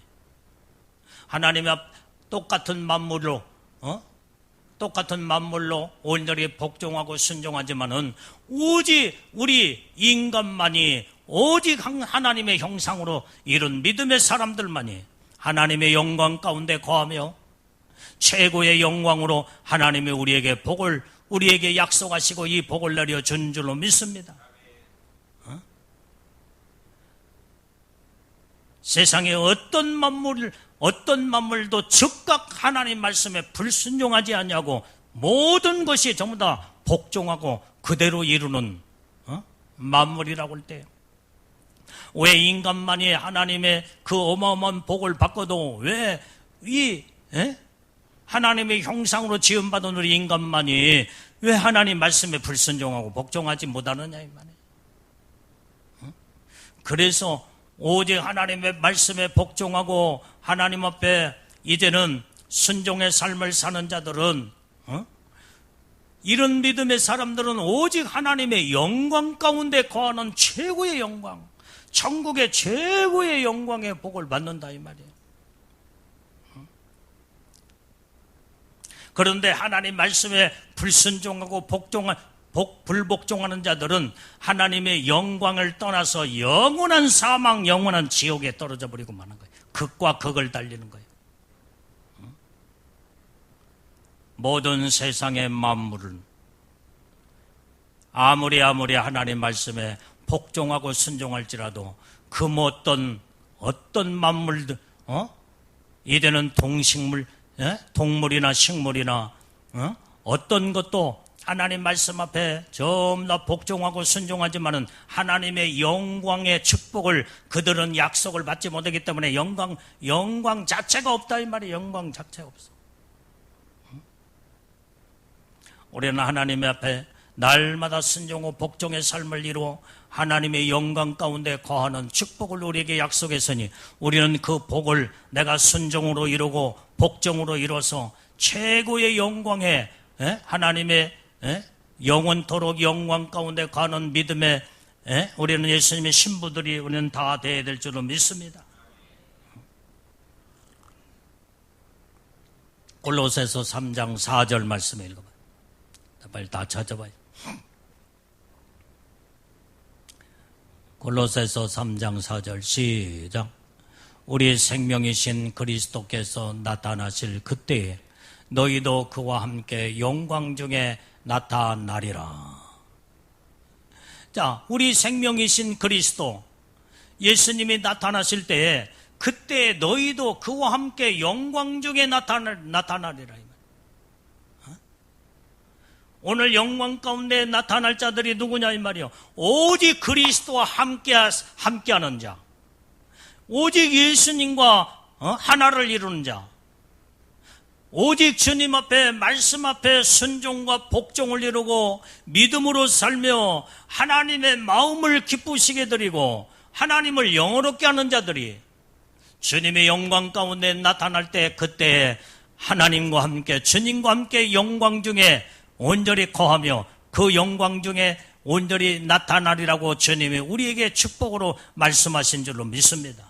하나님의 똑같은 만물로 온전히 복종하고 순종하지만은 오직 우리 인간만이 오직 하나님의 형상으로 이룬 믿음의 사람들만이 하나님의 영광 가운데 거하며 최고의 영광으로 하나님이 우리에게 복을 우리에게 약속하시고 이 복을 내려 준 줄로 믿습니다. 세상에 어떤 만물도 즉각 하나님 말씀에 불순종하지 않냐고 모든 것이 전부 다 복종하고 그대로 이루는 만물이라고 할 때요. 왜 인간만이 하나님의 그 어마어마한 복을 받고도 왜 이 하나님의 형상으로 지음받은 우리 인간만이 왜 하나님 말씀에 불순종하고 복종하지 못하느냐 이 말이에요. 그래서 오직 하나님의 말씀에 복종하고 하나님 앞에 이제는 순종의 삶을 사는 자들은 이런 믿음의 사람들은 오직 하나님의 영광 가운데 거하는 최고의 영광, 천국의 최고의 영광의 복을 받는다 이 말이에요. 그런데 하나님 말씀에 불순종하고 불복종하는 자들은 하나님의 영광을 떠나서 영원한 사망, 영원한 지옥에 떨어져 버리고 마는 거예요. 극과 극을 달리는 거예요. 모든 세상의 만물은 아무리 하나님 말씀에 복종하고 순종할지라도 그 어떤 만물들, 이제는 동물이나 식물이나 어떤 것도 하나님 말씀 앞에 전부 다 복종하고 순종하지만은 하나님의 영광의 축복을 그들은 약속을 받지 못하기 때문에 영광 자체가 없다 이 말이에요. 영광 자체가 없어. 우리는 하나님 앞에 날마다 순종하고 복종의 삶을 이루어 하나님의 영광 가운데 거하는 축복을 우리에게 약속했으니 우리는 그 복을 내가 순종으로 이루고 복종으로 이뤄서 최고의 영광에 하나님의 영원토록 영광 가운데 가는 믿음에 우리는 예수님의 신부들이 우리는 다 되어야 될 줄로 믿습니다. 골로새서 3장 4절 말씀을 읽어봐요. 빨리 다 찾아봐요. 골로새서 3장 4절 시작. 우리 생명이신 그리스도께서 나타나실 그때에 너희도 그와 함께 영광 중에 나타나리라. 자, 우리 생명이신 그리스도 예수님이 나타나실 때에 그때 너희도 그와 함께 영광 중에 나타나리라. 오늘 영광 가운데 나타날 자들이 누구냐 이 말이요. 오직 그리스도와 함께하는 자, 오직 예수님과 하나를 이루는 자, 오직 주님 앞에 말씀 앞에 순종과 복종을 이루고 믿음으로 살며 하나님의 마음을 기쁘시게 드리고 하나님을 영화롭게 하는 자들이 주님의 영광 가운데 나타날 때 그때 하나님과 함께 주님과 함께 영광 중에 온전히 거하며 그 영광 중에 온전히 나타나리라고 주님이 우리에게 축복으로 말씀하신 줄로 믿습니다.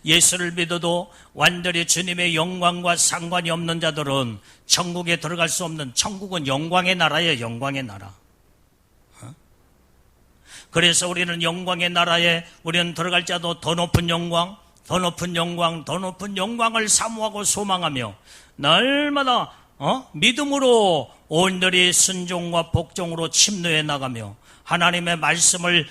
예수를 믿어도 완전히 주님의 영광과 상관이 없는 자들은 천국에 들어갈 수 없는, 천국은 영광의 나라예요. 영광의 나라. 그래서 우리는 영광의 나라에 우리는 들어갈 자도 더 높은 영광, 더 높은 영광, 더 높은 영광을 사모하고 소망하며 날마다 믿음으로 온전히 순종과 복종으로 침노해 나가며 하나님의 말씀을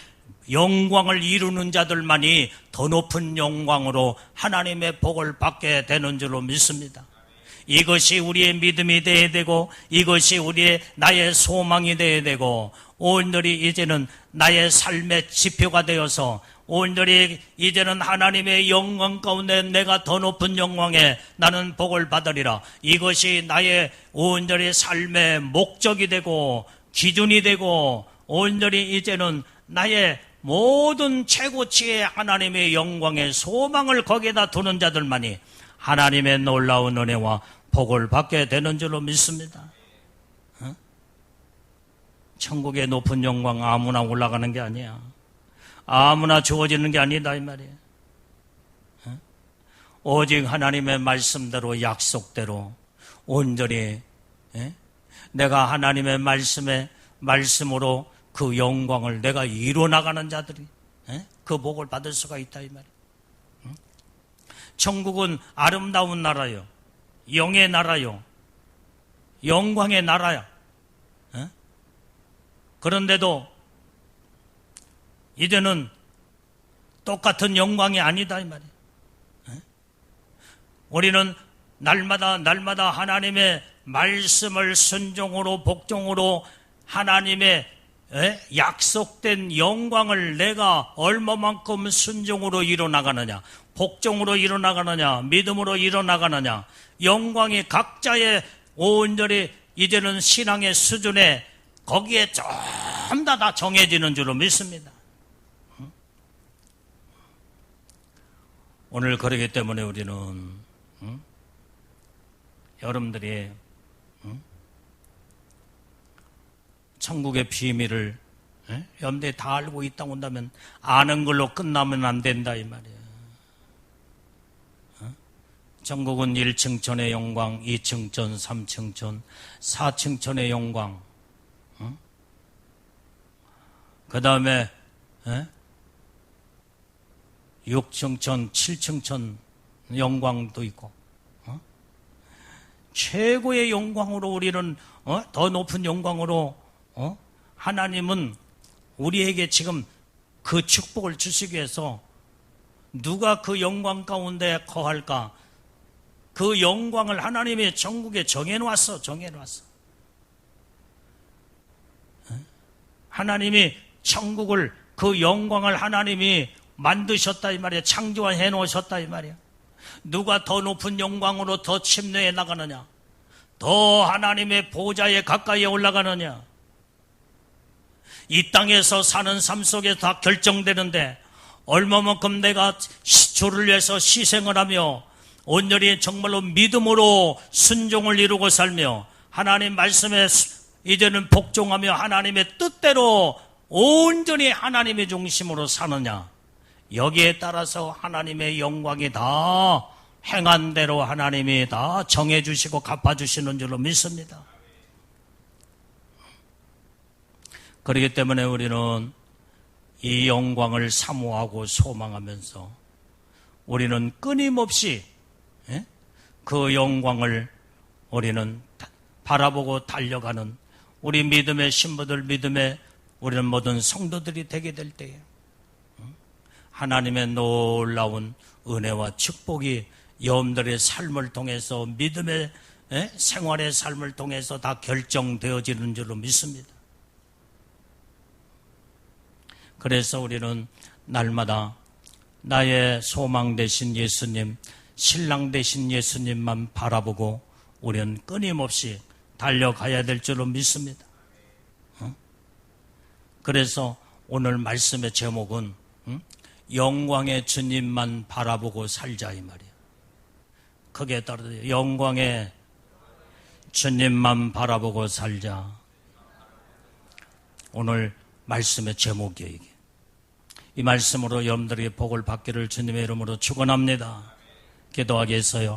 영광을 이루는 자들만이 더 높은 영광으로 하나님의 복을 받게 되는 줄로 믿습니다. 이것이 우리의 믿음이 되어야 되고 이것이 나의 소망이 되어야 되고 온전히 이제는 나의 삶의 지표가 되어서 온전히 이제는 하나님의 영광 가운데 내가 더 높은 영광에 나는 복을 받으리라. 이것이 나의 온전히 삶의 목적이 되고 기준이 되고 온전히 이제는 나의 모든 최고치의 하나님의 영광의 소망을 거기에다 두는 자들만이 하나님의 놀라운 은혜와 복을 받게 되는 줄로 믿습니다. 천국의 높은 영광 아무나 올라가는 게 아니야. 아무나 주어지는 게 아니다 이 말이에요. 오직 하나님의 말씀대로 약속대로 온전히 내가 하나님의 말씀으로 그 영광을 내가 이뤄나가는 자들이 그 복을 받을 수가 있다 이 말이에요. 천국은 아름다운 나라요, 영의 나라요, 영광의 나라야. 그런데도 이제는 똑같은 영광이 아니다 이 말이에요. 우리는 날마다 하나님의 말씀을 순종으로 복종으로 하나님의 약속된 영광을 내가 얼마만큼 순종으로 이뤄나가느냐, 복종으로 이뤄나가느냐, 믿음으로 이뤄나가느냐, 영광이 각자의 온전히 이제는 신앙의 수준에 거기에 좀 다 정해지는 줄로 믿습니다. 오늘 그러기 때문에 우리는 여러분들이 천국의 비밀을 여러분들이 다 알고 있다고 한다면 아는 걸로 끝나면 안 된다 이 말이에요. 천국은 1층천의 영광, 2층천, 3층천, 4층천의 영광, 그 다음에 6층천, 7층천 영광도 있고 최고의 영광으로 우리는 더 높은 영광으로 하나님은 우리에게 지금 그 축복을 주시기 위해서 누가 그 영광 가운데 거할까? 그 영광을 하나님의 천국에 정해놓았어. 하나님이 천국을 그 영광을 하나님이 만드셨다 이 말이야. 창조해 놓으셨다 이 말이야. 누가 더 높은 영광으로 더 침례해 나가느냐, 더 하나님의 보좌에 가까이 올라가느냐, 이 땅에서 사는 삶 속에 다 결정되는데 얼마만큼 내가 주를 위해서 희생을 하며 온전히 정말로 믿음으로 순종을 이루고 살며 하나님 말씀에 이제는 복종하며 하나님의 뜻대로 온전히 하나님의 중심으로 사느냐, 여기에 따라서 하나님의 영광이 다 행한 대로 하나님이 다 정해주시고 갚아주시는 줄로 믿습니다. 그렇기 때문에 우리는 이 영광을 사모하고 소망하면서 우리는 끊임없이 그 영광을 우리는 바라보고 달려가는 우리 믿음의 신부들, 믿음의 우리는 모든 성도들이 되게 될 때에 하나님의 놀라운 은혜와 축복이 여러분들의 삶을 통해서 믿음의 생활의 삶을 통해서 다 결정되어지는 줄로 믿습니다. 그래서 우리는 날마다 나의 소망 되신 예수님, 신랑 되신 예수님만 바라보고 우리는 끊임없이 달려가야 될 줄로 믿습니다. 그래서 오늘 말씀의 제목은 영광의 주님만 바라보고 살자 이 말이에요. 크게 따라서 영광의 주님만 바라보고 살자. 오늘 말씀의 제목이에요 이게. 이 말씀으로 여러분들에게 복을 받기를 주님의 이름으로 축원합니다. 기도하겠어요.